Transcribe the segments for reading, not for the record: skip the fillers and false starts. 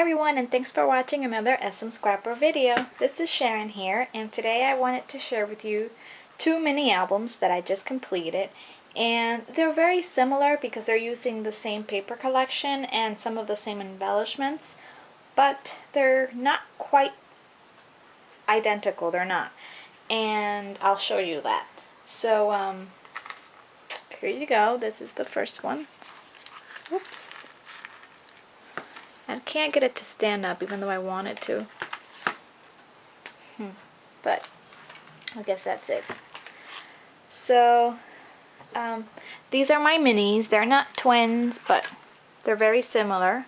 Hi everyone, and thanks for watching another SM Scrapper video. This is Sharon here, and today I wanted to share with you two mini albums that I just completed. And they're very similar because they're using the same paper collection and some of the same embellishments, but they're not quite identical, they're not. And I'll show you that. So, here you go. This is the first one. Whoops. I can't get it to stand up even though I want it to. But I guess that's it. So these are my minis. They're not twins, but they're very similar.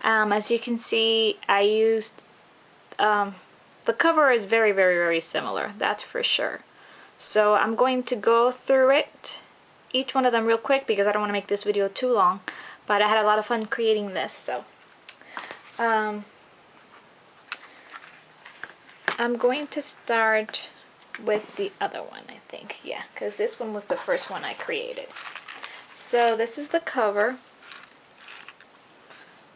As you can see, I used the cover is very similar, that's for sure. So I'm going to go through it, each one of them real quick, because I don't want to make this video too long. But I had a lot of fun creating this, so I'm going to start with the other one, I think. Yeah, because this one was the first one I created. So this is the cover.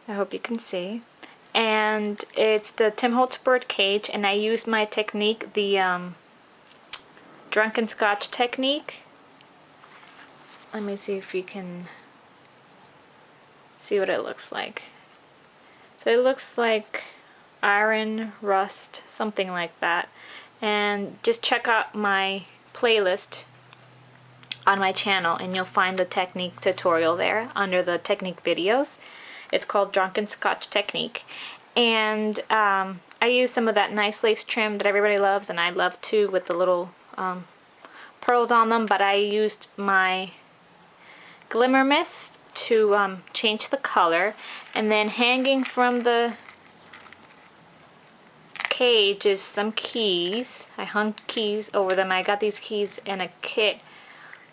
I hope you can see. And it's the Tim Holtz Birdcage, and I used my technique, the Drunken Scotch technique. Let me see if you can see what it looks like. So it looks like iron, rust, something like that. And just check out my playlist on my channel and you'll find the technique tutorial there under the technique videos. It's called Drunken Scotch Technique. And I use some of that nice lace trim that everybody loves, and I love too, with the little pearls on them, but I used my Glimmer Mist to change the color. And then hanging from the cage is some keys. I hung keys over them. I got these keys in a kit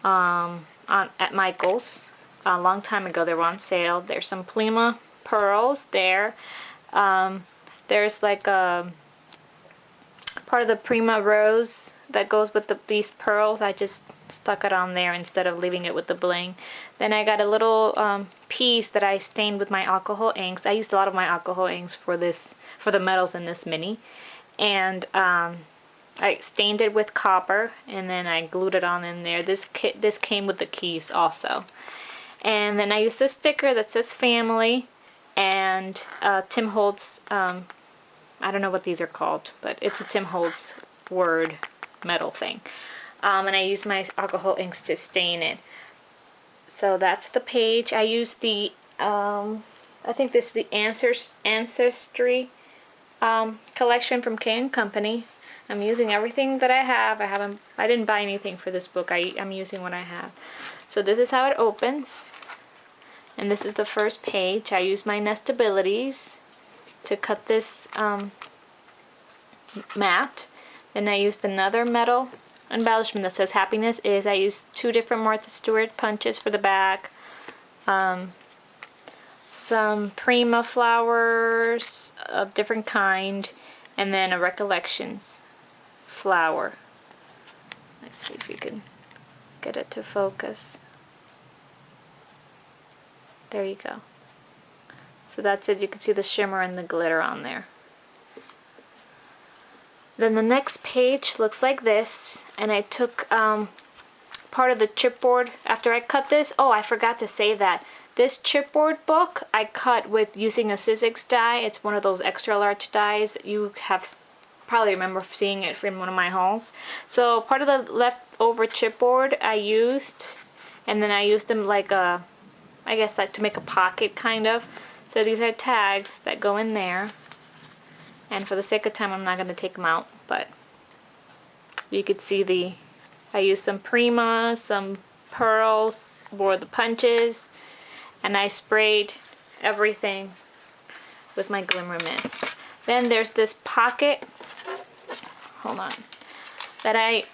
at Michael's a long time ago. They were on sale. There's some Prima pearls there. There's like a part of the Prima rose that goes with these pearls. I just stuck it on there instead of leaving it with the bling. Then I got a little piece that I stained with my alcohol inks. I used a lot of my alcohol inks for the metals in this mini, and I stained it with copper, and then I glued it on in there. This came with the keys also. And then I used this sticker that says family, and Tim Holtz, I don't know what these are called, but it's a Tim Holtz word metal thing. And I used my alcohol inks to stain it. So that's the page. I used the, I think this is the Ancestry collection from K & Company. I'm using everything that I have. I didn't buy anything for this book. I'm using what I have. So this is how it opens. And this is the first page. I used my Nestabilities to cut this mat. Then I used another metal embellishment that says happiness is. I used two different Martha Stewart punches for the back. Some Prima flowers of different kind. And then a Recollections flower. Let's see if we can get it to focus. There you go. So that's it. You can see the shimmer and the glitter on there. Then the next page looks like this, and I took part of the chipboard after I cut this. Oh, I forgot to say that. This chipboard book I cut with using a Sizzix die. It's one of those extra large dies. You have probably remember seeing it from one of my hauls. So part of the leftover chipboard I used, and then I used them like a, I guess like to make a pocket kind of. So these are tags that go in there. And for the sake of time, I'm not going to take them out, but you could see I used some Prima, some pearls, wore the punches, and I sprayed everything with my Glimmer Mist. Then there's this pocket, hold on, that I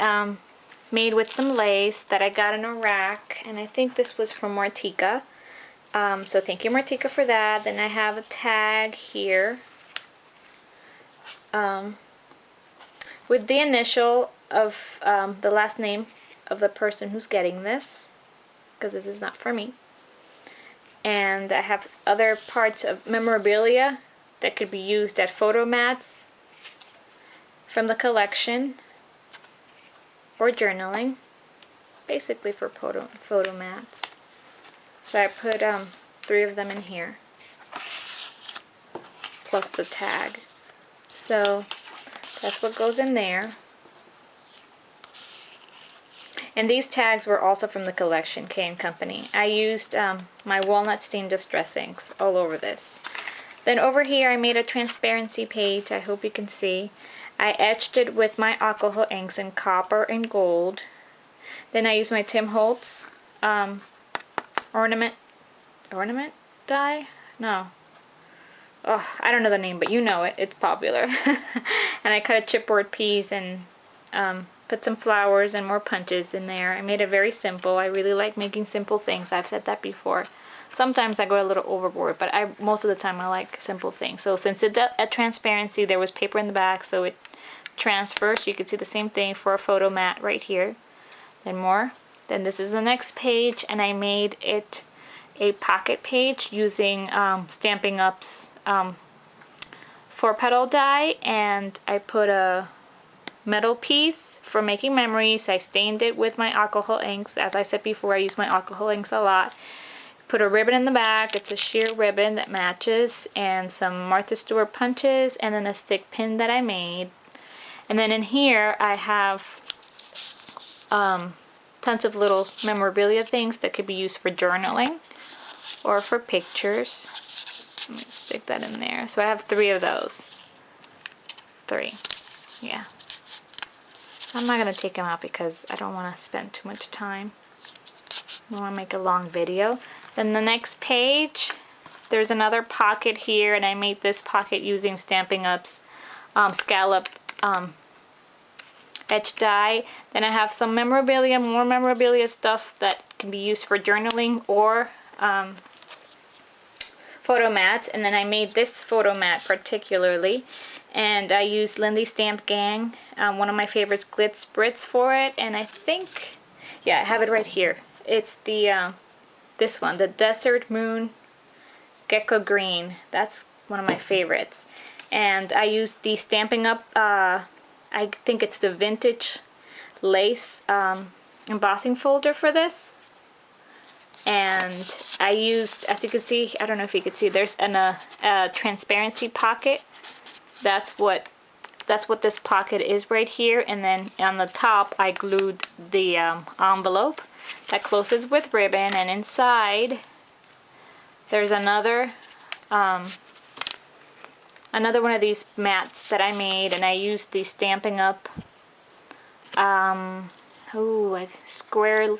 made with some lace that I got in a rack, and I think this was from Martika. So thank you, Martika, for that. Then I have a tag here with the initial of the last name of the person who's getting this, because this is not for me. And I have other parts of memorabilia that could be used at photo mats from the collection or journaling, basically for photo mats. So I put 3 of them in here, plus the tag. So that's what goes in there. And these tags were also from the collection, K & Company. I used my walnut stain distress inks all over this. Then over here I made a transparency page, I hope you can see. I etched it with my alcohol inks in copper and gold. Then I used my Tim Holtz ornament die? No. Oh, I don't know the name, but you know it. It's popular. And I cut a chipboard piece and put some flowers and more punches in there. I made it very simple. I really like making simple things. I've said that before. Sometimes I go a little overboard, but most of the time I like simple things. So since it's a transparency, there was paper in the back, so it transfers. You can see the same thing for a photo mat right here. Then more. Then this is the next page, and I made it a pocket page using Stampin' Up's 4-petal die, and I put a metal piece for making memories. I stained it with my alcohol inks. As I said before, I use my alcohol inks a lot. Put a ribbon in the back. It's a sheer ribbon that matches, and some Martha Stewart punches, and then a stick pin that I made. And then in here I have tons of little memorabilia things that could be used for journaling or for pictures. Let me stick that in there. So I have 3 of those. 3. Yeah. I'm not going to take them out because I don't want to spend too much time. I want to make a long video. Then the next page, there's another pocket here, and I made this pocket using Stampin' Up's scallop etch die. Then I have some memorabilia, more memorabilia stuff that can be used for journaling or photo mats. And then I made this photo mat particularly, and I used Lindy Stamp Gang, one of my favorites, Glitz Spritz, for it. And I think, yeah, I have it right here. It's the this one, the Desert Moon Gecko Green. That's one of my favorites. And I used the Stampin' Up, I think it's the Vintage Lace embossing folder for this. And I used, as you can see, I don't know if you could see, there's a transparency pocket. That's what this pocket is right here. And then on the top I glued the envelope that closes with ribbon, and inside there's another one of these mats that I made, and I used the Stampin' Up square,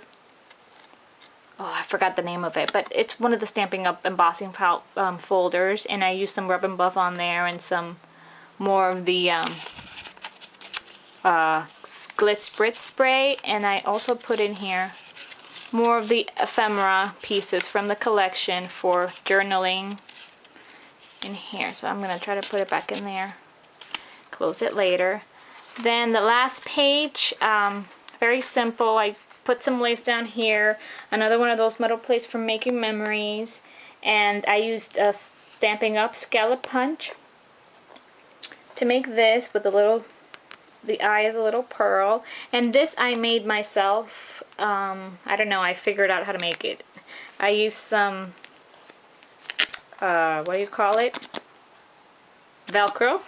I forgot the name of it, but it's one of the Stampin' Up embossing folders, and I used some Rub and Buff on there and some more of the Glitz Spritz spray. And I also put in here more of the ephemera pieces from the collection for journaling in here. So I'm going to try to put it back in there, close it later. Then the last page, very simple. I put some lace down here, another one of those metal plates for making memories, and I used a Stampin' Up scallop punch to make this with the eye is a little pearl. And this I made myself. I don't know, I figured out how to make it. I used some what do you call it? Velcro.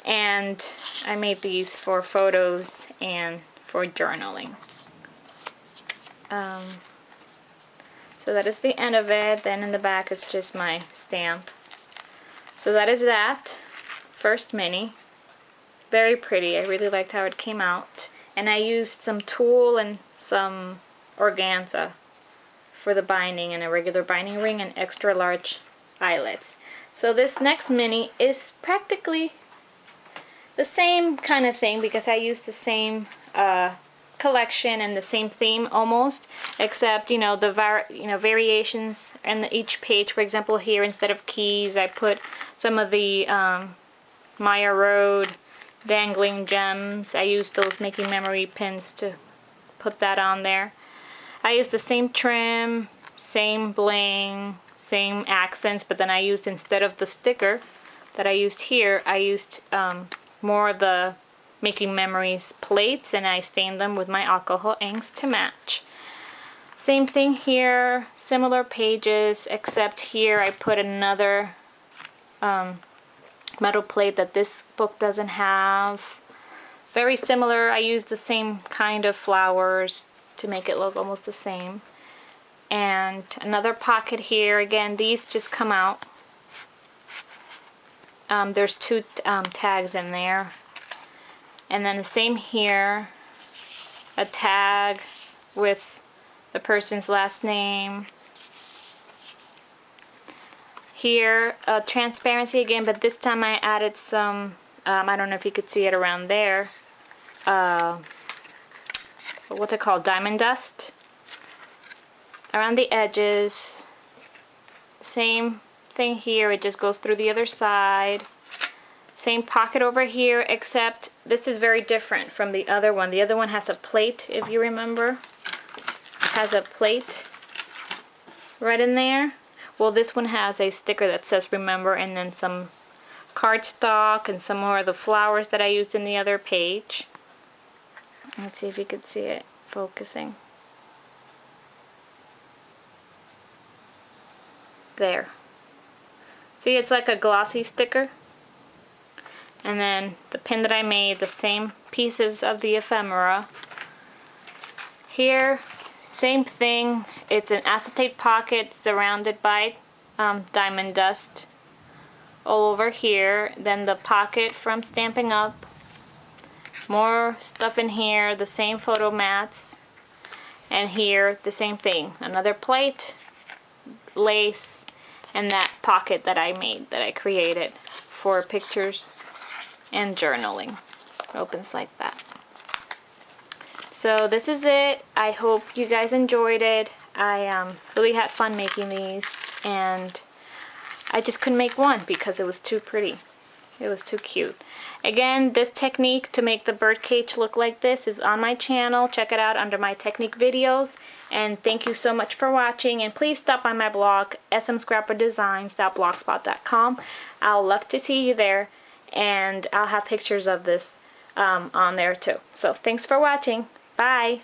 And I made these for photos and for journaling. So that is the end of it. Then in the back is just my stamp. So that is that first mini. Very pretty. I really liked how it came out. And I used some tulle and some organza for the binding, and a regular binding ring and extra large eyelets. So this next mini is practically the same kind of thing because I used the same collection and the same theme almost, except the variations in each page. For example, here instead of keys I put some of the Maya Road dangling gems. I used those making memory pins to put that on there. I used the same trim, same bling, same accents, but then I used, instead of the sticker that I used here, I used more of the Making Memories plates, and I stained them with my alcohol inks to match. Same thing here, similar pages, except here I put another metal plate that this book doesn't have. Very similar. I used the same kind of flowers to make it look almost the same. And another pocket here. Again, these just come out. There's two tags in there. And then the same here. A tag with the person's last name. Here, transparency again, but this time I added some, I don't know if you could see it around there, what's it called, diamond dust around the edges. Same thing here, it just goes through the other side. Same pocket over here, except this is very different from the other one. The other one has a plate, if you remember. It has a plate right in there. Well, this one has a sticker that says remember, and then some cardstock and some more of the flowers that I used in the other page. Let's see if you could see it focusing. There. See, it's like a glossy sticker. And then the pin that I made, the same pieces of the ephemera. Here, same thing. It's an acetate pocket surrounded by diamond dust all over here. Then the pocket from Stampin' Up. More stuff in here, the same photo mats. And here, the same thing. Another plate, lace, and that pocket that I made, that I created for pictures and journaling. It opens like that. So this is it. I hope you guys enjoyed it. I really had fun making these, and I just couldn't make one because it was too pretty. It was too cute. Again, this technique to make the birdcage look like this is on my channel. Check it out under my technique videos. And thank you so much for watching. And please stop by my blog, smscrapperdesigns.blogspot.com. I'll love to see you there. And I'll have pictures of this on there too. So thanks for watching. Bye.